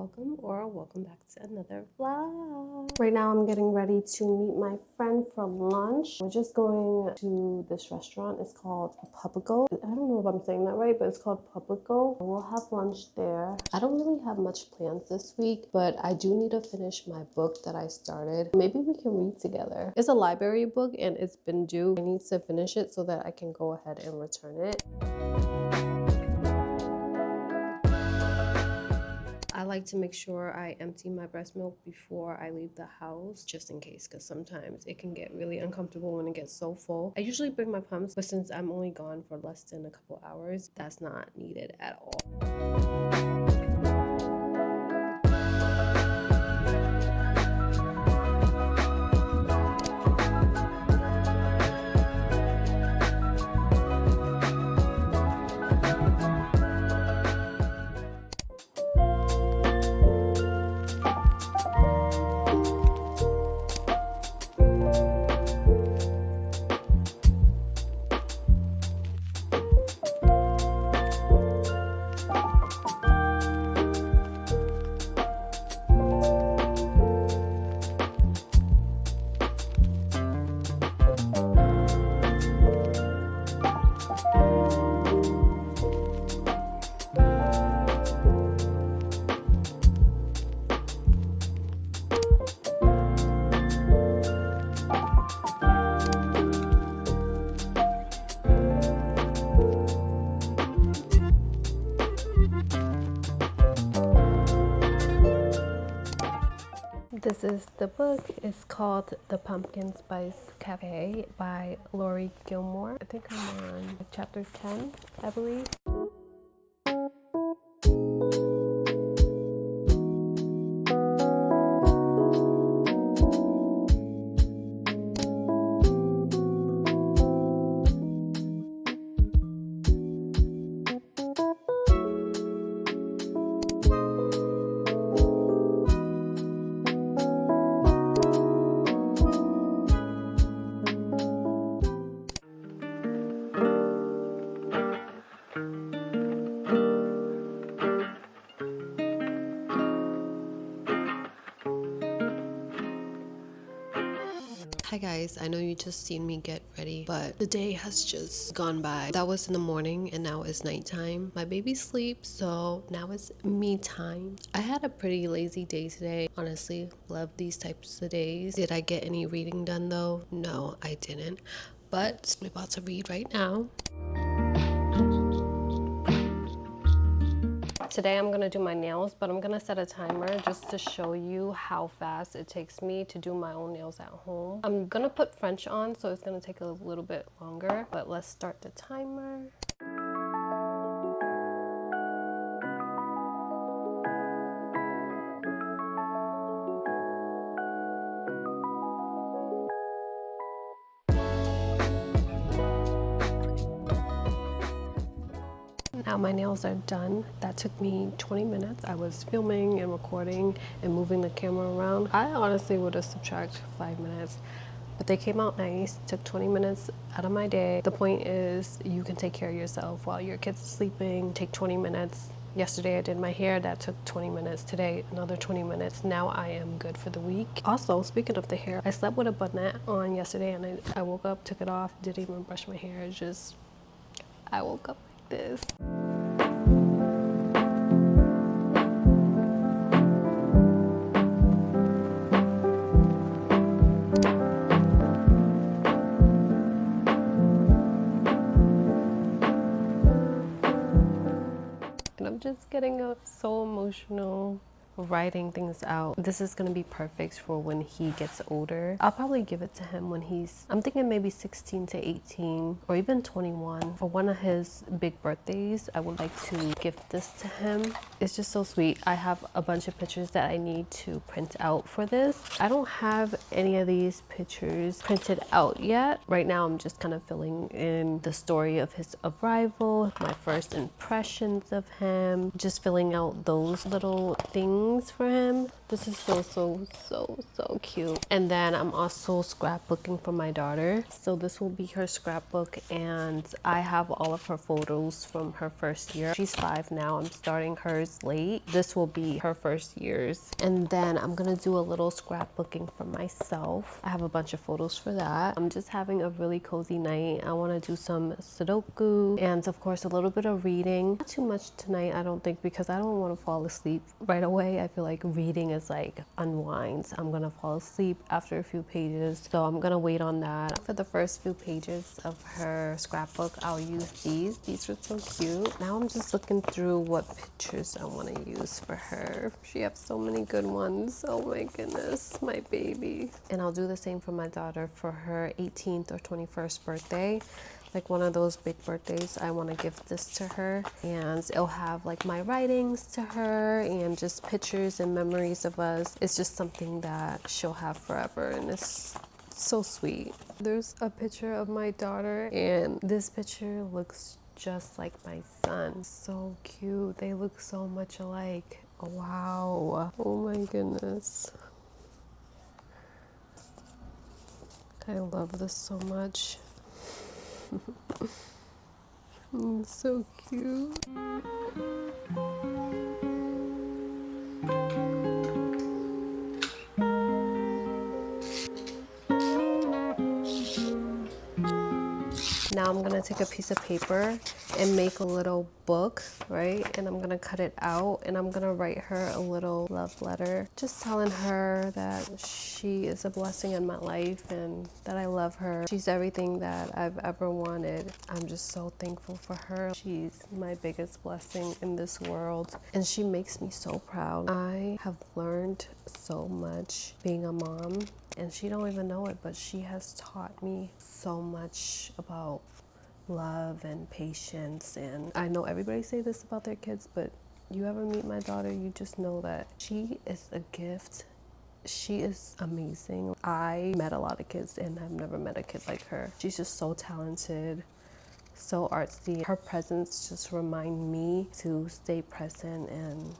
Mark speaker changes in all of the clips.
Speaker 1: welcome back to another vlog. Right now I'm getting ready to meet my friend for lunch. We're just going to this restaurant. It's called Publico. I don't know if I'm saying that right, but it's called Publico. We'll have lunch there. I don't really have much plans this week, but I do need to finish my book that I started. Maybe we can read together. It's a library book and it's been due. I need to finish it so that I can go ahead and return it. I like to make sure I empty my breast milk before I leave the house, just in case, because sometimes it can get really uncomfortable when it gets so full. I usually bring my pumps, but since I'm only gone for less than a couple hours, that's not needed at all. This is the book. It's called The Pumpkin Spice Cafe by Lori Gilmore. I think I'm on chapter 10, I believe. Hi guys, I know you just seen me get ready, but the day has just gone by. That was in the morning and now it's nighttime. My baby sleeps, so now it's me time. I had a pretty lazy day today. Honestly, love these types of days. Did I get any reading done though? No, I didn't. But I'm about to read right now. Today I'm gonna do my nails, but I'm gonna set a timer just to show you how fast it takes me to do my own nails at home. I'm gonna put French on, so it's gonna take a little bit longer, but let's start the timer. Now my nails are done. That took me 20 minutes. I was filming and recording and moving the camera around. I honestly would have subtracted 5 minutes, but they came out nice. Took 20 minutes out of my day. The point is you can take care of yourself while your kids are sleeping. Take 20 minutes. Yesterday I did my hair, that took 20 minutes. Today, another 20 minutes. Now I am good for the week. Also, speaking of the hair, I slept with a buttonette on yesterday and I woke up, took it off, didn't even brush my hair. It's just, I woke up like this. I'm just getting so emotional writing things out. This is gonna be perfect for when he gets older. I'll probably give it to him when I'm thinking maybe 16 to 18 or even 21. For one of his big birthdays, I would like to gift this to him. It's just so sweet. I have a bunch of pictures that I need to print out for this. I don't have any of these pictures printed out yet. Right now, I'm just kind of filling in the story of his arrival, my first impressions of him, just filling out those little things writings for him. This is so cute. And then I'm also scrapbooking for my daughter. So this will be her scrapbook, and I have all of her photos from her first year. She's 5 now. I'm starting hers late. This will be her first year's. And then I'm gonna do a little scrapbooking for myself. I have a bunch of photos for that. I'm just having a really cozy night. I want to do some Sudoku and of course a little bit of reading. Not too much tonight, I don't think, because I don't want to fall asleep right away. I feel like reading is like unwind. I'm gonna fall asleep after a few pages, so I'm gonna wait on that. For the first few pages of her scrapbook, I'll use these. These are so cute. Now I'm just looking through what pictures I want to use for her. She has so many good ones. Oh my goodness, my baby. And I'll do the same for my daughter for her 18th or 21st birthday. Like one of those big birthdays, I want to give this to her, and it'll have like my writings to her and just pictures and memories of us. It's just something that she'll have forever, and it's so sweet. There's a picture of my daughter, and this picture looks just like my son. So cute. They look so much alike. Wow. Oh my goodness. I love this so much. So cute. Now I'm gonna take a piece of paper and make a little book, right? And I'm gonna cut it out, and I'm gonna write her a little love letter, just telling her that she is a blessing in my life and that I love her. She's everything that I've ever wanted. I'm just so thankful for her. She's my biggest blessing in this world, and she makes me so proud. I have learned so much being a mom, and she don't even know it, but she has taught me so much about love and patience. And I know everybody say this about their kids, but you ever meet my daughter, you just know that she is a gift. She is amazing. I met a lot of kids and I've never met a kid like her. She's just so talented, so artsy. Her presence just reminds me to stay present and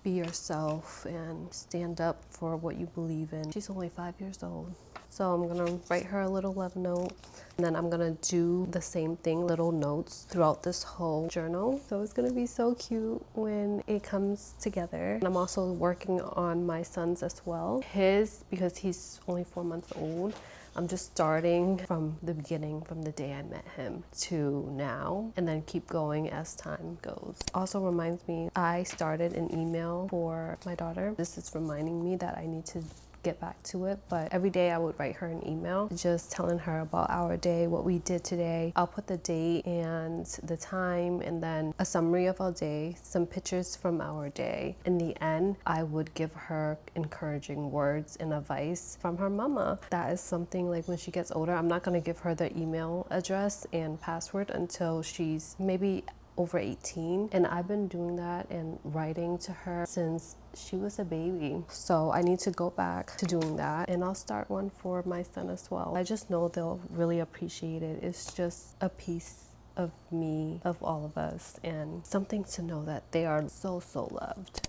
Speaker 1: be yourself and stand up for what you believe in. She's only 5 years old. So I'm gonna write her a little love note, and then I'm gonna do the same thing, little notes throughout this whole journal. So it's gonna be so cute when it comes together. And I'm also working on my son's as well. His, because he's only 4 months old, I'm just starting from the beginning, from the day I met him to now, and then keep going as time goes. Also reminds me, I started an email for my daughter. This is reminding me that I need to get back to it, but every day I would write her an email just telling her about our day, what we did today. I'll put the date and the time, and then a summary of our day, some pictures from our day. In the end, I would give her encouraging words and advice from her mama. That is something, like when she gets older, I'm not going to give her the email address and password until she's maybe over 18, and I've been doing that and writing to her since she was a baby. So I need to go back to doing that, and I'll start one for my son as well. I just know they'll really appreciate it. It's just a piece of me, of all of us, and something to know that they are so loved.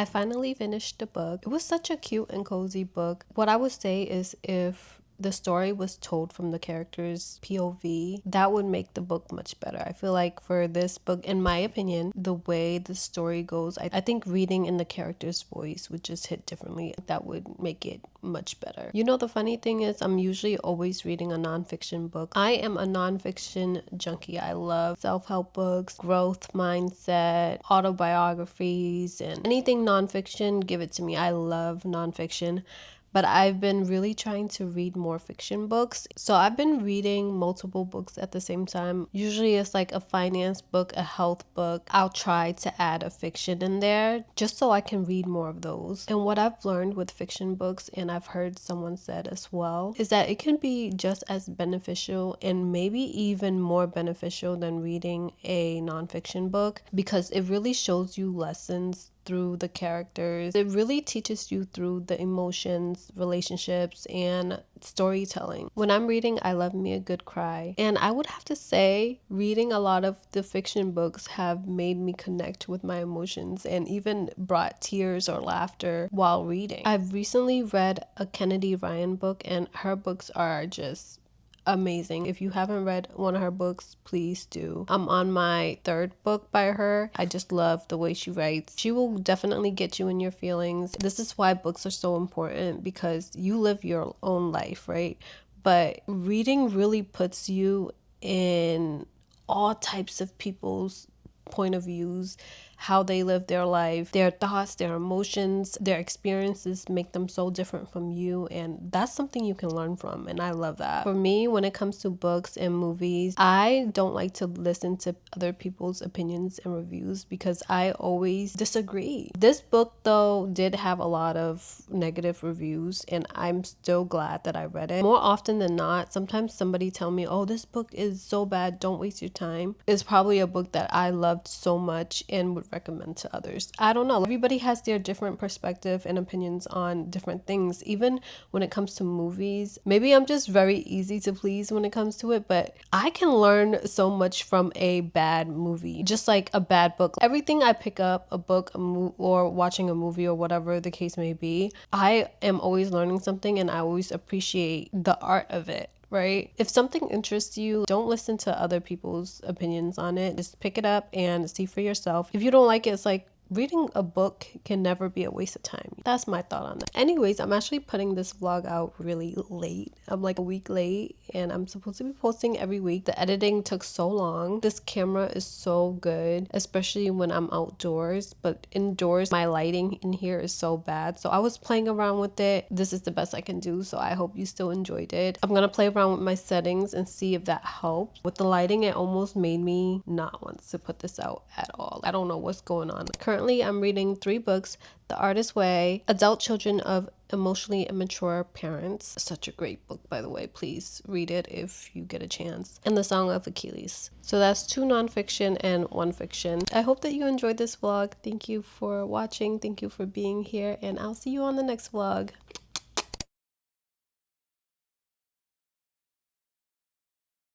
Speaker 1: finally finished the book. It was such a cute and cozy book. What I would say is if the story was told from the character's POV, that would make the book much better. I feel like for this book, in my opinion, the way the story goes, I think reading in the character's voice would just hit differently. That would make it much better. You know, the funny thing is I'm usually always reading a nonfiction book. I am a nonfiction junkie. I love self-help books, growth mindset, autobiographies, and anything nonfiction, give it to me. I love nonfiction. But I've been really trying to read more fiction books. So I've been reading multiple books at the same time. Usually it's like a finance book, a health book. I'll try to add a fiction in there just so I can read more of those. And what I've learned with fiction books, and I've heard someone said as well, is that it can be just as beneficial and maybe even more beneficial than reading a nonfiction book, because it really shows you lessons through the characters. It really teaches you through the emotions, relationships, and storytelling. When I'm reading, I love me a good cry. And I would have to say, reading a lot of the fiction books have made me connect with my emotions and even brought tears or laughter while reading. I've recently read a Kennedy Ryan book, and her books are just amazing. If you haven't read one of her books, please do. I'm on my third book by her. I just love the way she writes. She will definitely get you in your feelings. This is why books are so important, because you live your own life, right? But reading really puts you in all types of people's point of views, how they live their life, their thoughts, their emotions, their experiences make them so different from you, and that's something you can learn from, and I love that. For me, when it comes to books and movies, I don't like to listen to other people's opinions and reviews because I always disagree. This book though did have a lot of negative reviews, and I'm still glad that I read it. More often than not, sometimes somebody tell me, oh, this book is so bad, don't waste your time. It's probably a book that I loved so much and would recommend to others. I don't know. Everybody has their different perspective and opinions on different things. Even when it comes to movies, maybe I'm just very easy to please when it comes to it, but I can learn so much from a bad movie, just like a bad book. Everything I pick up, a book, or watching a movie or whatever the case may be, I am always learning something, and I always appreciate the art of it. Right? If something interests you, don't listen to other people's opinions on it. Just pick it up and see for yourself. If you don't like it, it's like reading a book can never be a waste of time. That's my thought on that. Anyways, I'm actually putting this vlog out really late. I'm like a week late, and I'm supposed to be posting every week. The editing took so long. This camera is so good, especially when I'm outdoors, but indoors my lighting in here is so bad. So I was playing around with it. This is the best I can do, so I hope you still enjoyed it. I'm gonna play around with my settings and see if that helps. With the lighting, it almost made me not want to put this out at all. I don't know what's going on. Currently, I'm reading 3 books: The Artist's Way, Adult Children of Emotionally Immature Parents. Such a great book, by the way. Please read it if you get a chance. And The Song of Achilles. So that's 2 nonfiction and 1 fiction. I hope that you enjoyed this vlog. Thank you for watching. Thank you for being here, and I'll see you on the next vlog.